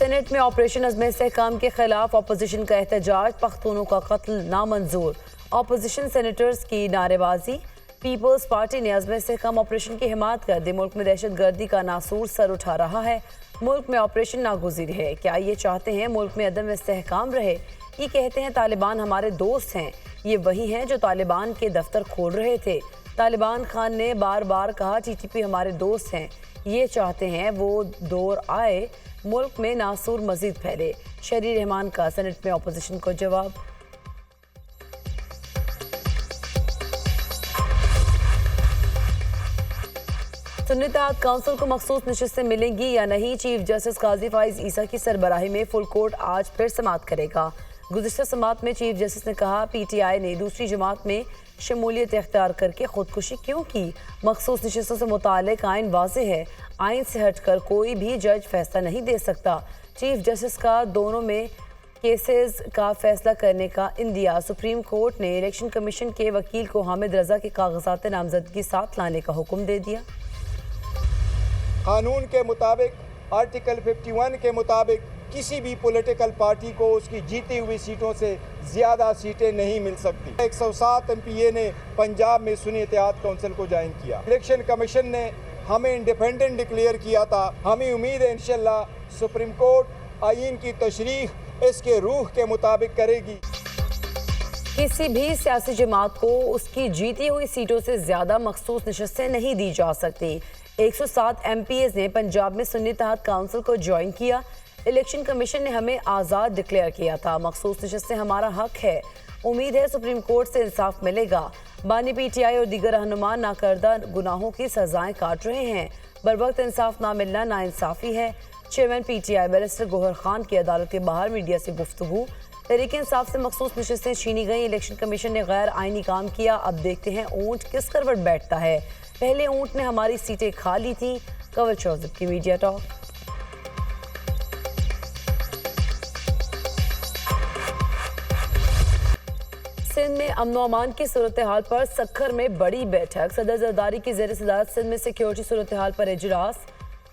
Saint میں operation عزم استحکام کے خلاف اپوزیشن کا احتجاج، پختونوں کا قتل نامنظور، اپوزیشن سینیٹرز کی نعرے بازی۔ پیپلز پارٹی نے عزم استحکام آپریشن کی حمایت کر دی۔ ملک میں دہشت گردی کا ناسور سر اٹھا رہا ہے، ملک میں آپریشن ناگزیر ہے۔ کیا یہ چاہتے ہیں ملک میں عدم استحکام رہے؟ یہ کہتے ہیں طالبان ہمارے دوست ہیں، یہ وہی ہیں جو طالبان کے دفتر کھول رہے تھے۔ طالبان خان نے بار بار کہا ٹی ٹی پی ہمارے دوست ہیں، یہ چاہتے ہیں وہ دور آئے ملک میں ناسور مزید پھیلے۔ شہری رحمان کا سینٹ میں اپوزیشن کو جواب۔ سنی اتحاد کونسل کو مخصوص نشستیں ملیں گی یا نہیں؟ چیف جسٹس قاضی فائز عیسیٰ کی سربراہی میں فل کورٹ آج پھر سماعت کرے گا۔ گزشتہ سماعت میں چیف جسٹس نے کہا پی ٹی آئی نے دوسری جماعت میں شمولیت اختیار کر کے خودکشی کیوں کی؟ مخصوص نشستوں سے متعلق آئین واضح ہے، آئین سے ہٹ کر کوئی بھی جج فیصلہ نہیں دے سکتا۔ چیف جسٹس کا دونوں میں کیسز کا فیصلہ کرنے کا اندیا۔ سپریم کورٹ نے الیکشن کمیشن کے وکیل کو حامد رضا کے کاغذات نامزدگی ساتھ لانے کا حکم دے دیا۔ قانون کے مطابق آرٹیکل 51 کے مطابق کسی بھی پولیٹیکل پارٹی کو اس کی جیتی ہوئی سیٹوں سے زیادہ سیٹیں نہیں مل سکتی۔ 107 ایم پی اے نے پنجاب میں سنی اتحاد کونسل کو جوائن کیا۔ الیکشن کمیشن نے ہمیں انڈیپینڈنٹ ڈکلیئر کیا تھا۔ ہمیں امید ہے انشاءاللہ سپریم کورٹ آئین کی تشریح اس کے روح کے مطابق کرے گی۔ کسی بھی سیاسی جماعت کو اس کی جیتی ہوئی سیٹوں سے زیادہ مخصوص نشستیں نہیں دی جا سکتی۔ 107 ایم پی ایز نے پنجاب میں سنی اتحاد کونسل کو جوائن کیا۔ الیکشن کمیشن نے ہمیں آزاد ڈکلیئر کیا تھا، مخصوص نشستیں ہمارا حق ہے۔ امید ہے سپریم کورٹ سے انصاف ملے گا۔ بانی پی ٹی آئی اور دیگر رہنما ناکردہ گناہوں کی سزائیں کاٹ رہے ہیں، بروقت انصاف نہ ملنا ناانصافی ہے۔ Chairman P T I barrister Gohar Khan کی عدالت کے باہر میڈیا سے گفتگو۔ تحریک انصاف سے مخصوص نشستیں چھینی گئیں، الیکشن کمیشن نے غیر آئینی کام کیا، اب دیکھتے ہیں اونٹ کس کروٹ بیٹھتا ہے۔ پہلے اونٹ نے ہماری سیٹیں کھا لی تھیں۔ کنور چوزب کی میڈیا ٹاک۔ سندھ میں امن و امان کی صورتحال پر سکھر میں بڑی بیٹھک، صدر زرداری کی زیر صدارت سندھ میں سیکیورٹی صورتحال پر اجلاس،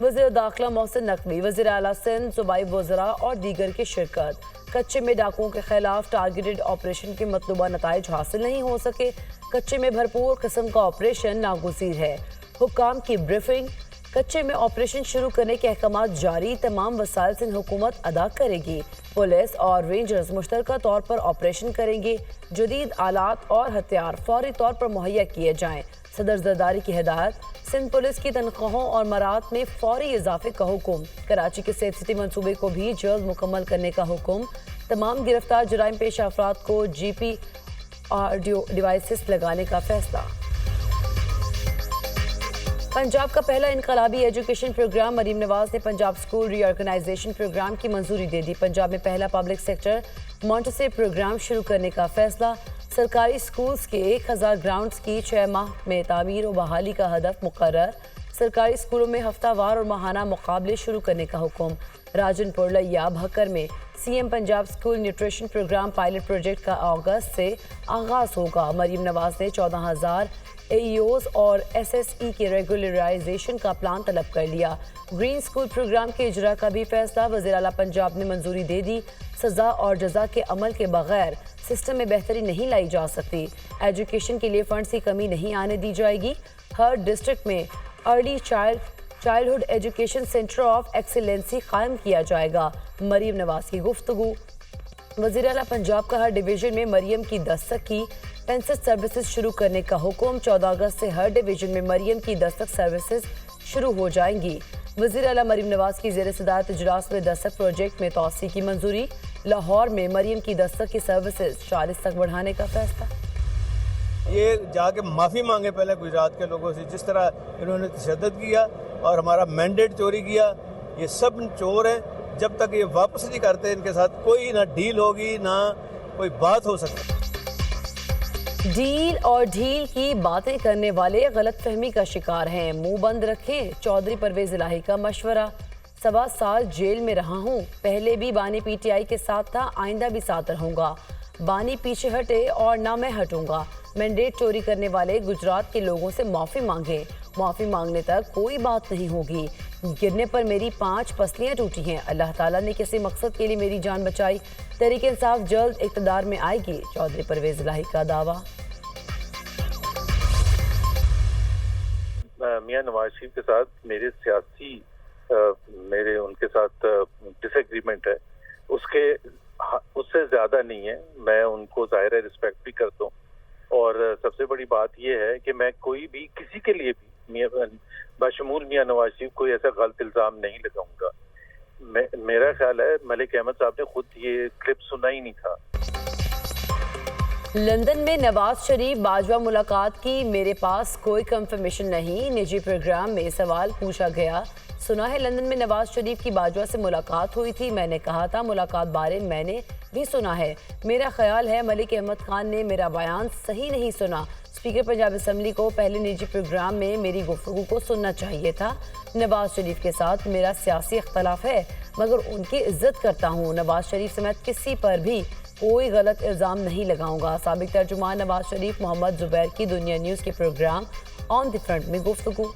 وزیر داخلہ محسن نقوی، وزیر اعلیٰ سندھ، صوبائی وزراء اور دیگر کی شرکت۔ کچے میں ڈاکوؤں کے خلاف ٹارگیٹڈ آپریشن کے مطلوبہ نتائج حاصل نہیں ہو سکے، کچے میں بھرپور قسم کا آپریشن ناگزیر ہے۔ حکام کی بریفنگ، کچے میں آپریشن شروع کرنے کے احکامات جاری، تمام وسائل سندھ حکومت ادا کرے گی۔ پولیس اور رینجرز مشترکہ طور پر آپریشن کریں گے، جدید آلات اور ہتھیار فوری طور پر مہیا کیے جائیں۔ صدر زرداری کی ہدایت، سندھ پولیس کی تنخواہوں اور مراعات میں فوری اضافے کا حکم، کراچی کے سیف سٹی منصوبے کو بھی جلد مکمل کرنے کا حکم، تمام گرفتار جرائم پیشہ افراد کو جی پی آڈیو ڈیوائسز لگانے کا فیصلہ۔ پنجاب کا پہلا انقلابی ایجوکیشن پروگرام، مریم نواز نے پنجاب اسکول ری آرگنائزیشن پروگرام کی منظوری دے دی۔ پنجاب میں پہلا پبلک سیکٹر مونٹیسری پروگرام شروع کرنے کا فیصلہ، سرکاری اسکولز کے 1000 گراؤنڈز کی 6 ماہ میں تعمیر و بحالی کا ہدف مقرر، سرکاری اسکولوں میں ہفتہ وار اور ماہانہ مقابلے شروع کرنے کا حکم۔ راجن پور لیا بھکر میں سی ایم Punjab school nutrition program pilot project کا اگست سے آغاز ہوگا۔ مریم نواز نے 14,000 اے ای اوز اور ایس ایس ای کے ریگولرائزیشن کا پلان طلب کر لیا۔ گرین اسکول پروگرام کے اجرا کا بھی فیصلہ وزیر اعلیٰ پنجاب نے منظوری دے دی۔ سزا اور جزا کے عمل کے بغیر سسٹم میں بہتری نہیں لائی جا سکتی، ایجوکیشن کے لیے فنڈز کی کمی نہیں آنے دی جائے گی۔ ہر ڈسٹرکٹ میں early childhood education centre of Excellency قائم کیا جائے گا۔ مریم نواز کی گفتگو۔ وزیر اعلیٰ پنجاب کا ہر ڈویژن میں مریم کی دستک کی پینسٹھ سروسز شروع کرنے کا حکم، 14 اگست سے ہر ڈویژن میں مریم کی دستک سروسز شروع ہو جائیں گی۔ وزیر اعلیٰ مریم نواز کی زیر صدارت اجلاس میں دستک پروجیکٹ میں توسیع کی منظوری، لاہور میں مریم کی دستک کی سروسز 40 تک بڑھانے کا فیصلہ۔ یہ جا کے معافی مانگے پہلے گجرات کے لوگوں سے، جس طرح انہوں نے تشدد کیا اور ہمارا مینڈیٹ چوری کیا، یہ سب چور ہیں۔ جب تک یہ واپس نہیں کرتے ان کے ساتھ کوئی نہ ڈیل ہوگی نہ کوئی بات ہو سکتی۔ ڈیل اور ڈھیل کی باتیں کرنے والے غلط فہمی کا شکار ہیں، منہ بند رکھیں، چودھری پرویز الہی کا مشورہ۔ 7 سال جیل میں رہا ہوں، پہلے بھی بانی پی ٹی آئی کے ساتھ تھا، آئندہ بھی ساتھ رہوں گا۔ بانی پیچھے ہٹے اور نہ میں ہٹوں گا۔ مینڈیٹ چوری کرنے والے گجرات کے لوگوں سے معافی مانگیں، معافی مانگنے تک کوئی بات نہیں ہوگی۔ گرنے پر میری 5 پسلیاں ٹوٹی ہیں. اللہ تعالیٰ نے کسی مقصد کے لیے میری جان بچائی. تحریک انصاف جلد اقتدار میں آئے گی. چودھری پرویز الہی کا دعویٰ. میاں نواز شریف کے ساتھ میرے سیاسی ان کے ساتھ ڈس ایگریمنٹ ہے، اس سے زیادہ نہیں ہے. میں ان کو ظاہر ہے رسپیکٹ بھی کرتا ہوں، اور سب سے بڑی بات یہ ہے کہ میں کوئی بھی کسی کے لیے بھی بشمول میاں نواز شریف کوئی ایسا غلط الزام نہیں لگاؤں گا. میرا خیال ہے ملک احمد صاحب نے خود یہ کلپ سنا ہی نہیں تھا. لندن میں نواز شریف باجوہ ملاقات کی میرے پاس کوئی کنفرمیشن نہیں. نجی پروگرام میں سوال پوچھا گیا. سنا ہے لندن میں نواز شریف کی باجوہ سے ملاقات ہوئی تھی. میں نے کہا تھا ملاقات بارے میں نے بھی سنا ہے. میرا خیال ہے ملک احمد خان نے میرا بیان صحیح نہیں سنا. اسپیکر پنجاب اسمبلی کو پہلے نجی پروگرام میں میری گفتگو کو سننا چاہیے تھا. نواز شریف کے ساتھ میرا سیاسی اختلاف ہے مگر ان کی عزت کرتا ہوں. نواز شریف سمیت کسی پر بھی کوئی غلط الزام نہیں لگاؤں گا. سابق ترجمان نواز شریف محمد زبیر کی دنیا نیوز کے پروگرام آن دی فرنٹ میں گفتگو.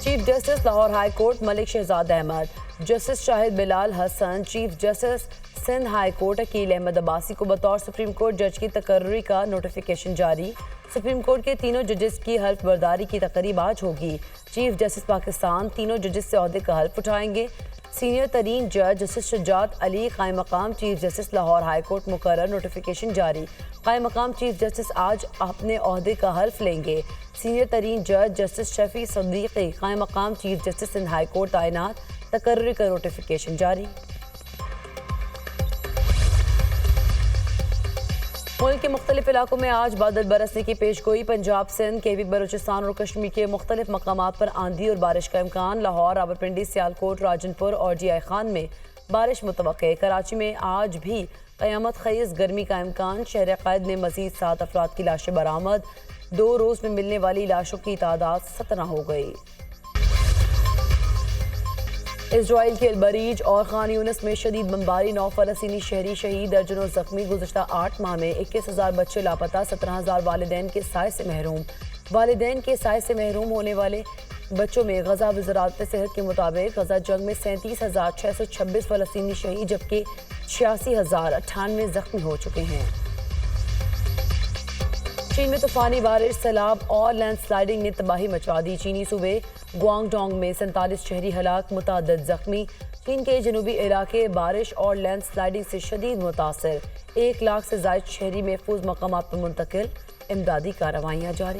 Chief justice Lahore high court Malik Shahzad Ahmad. Justice Shahid Bilal Hassan chief justice Sindh high court Aqeel Ahmed Abbasi کو بطور سپریم کورٹ جج کی تقرری کا نوٹیفیکیشن جاری. سپریم کورٹ کے تینوں ججز کی حلف برداری کی تقریب آج ہوگی. چیف جسٹس پاکستان تینوں ججز سے عہدے کا حلف اٹھائیں گے. سینئر ترین جج جسٹس شجاعت علی قائم مقام chief justice Lahore high court مقرر. نوٹیفیکیشن جاری. قائم مقام چیف جسٹس آج اپنے عہدے کا حلف لیں گے. سینئر ترین جج جسٹس شفیع صدیقی قائم مقام chief justice Sindh high court تعینات. تقرری کا نوٹیفیکیشن جاری. ملک کے مختلف علاقوں میں آج بادل برسنے کی پیشگوئی. پنجاب سندھ کے بھی بلوچستان اور کشمیر کے مختلف مقامات پر آندھی اور بارش کا امکان. لاہور راولپنڈی سیالکوٹ راجنپور اور جی آئی خان میں بارش متوقع. کراچی میں آج بھی قیامت خیز گرمی کا امکان. شہر قائد میں مزید 7 افراد کی لاشیں برآمد. 2 روز میں ملنے والی لاشوں کی تعداد 17 ہو گئی. اسرائیل کے البریج اور خان یونس میں شدید بمباری. 9 فلسطینی شہری شہید، درجنوں زخمی. گزشتہ 8 ماہ میں 21,000 بچے لاپتہ. 17,000 والدین کے سائے سے محروم. والدین کے سائے سے محروم ہونے والے بچوں میں غزہ وزارت صحت کے مطابق غزہ جنگ میں 37,626 فلسطینی شہید جبکہ 86,098 زخمی ہو چکے ہیں. چین میں طوفانی بارش، سیلاب اور لینڈ سلائیڈنگ نے تباہی مچا دی. چینی صوبے گوانگ ڈونگ میں 47 شہری ہلاک، متعدد زخمی. چین کے جنوبی علاقے بارش اور لینڈ سلائیڈنگ سے شدید متاثر. 1 لاکھ سے زائد شہری محفوظ مقامات پر منتقل. امدادی کارروائیاں جاری.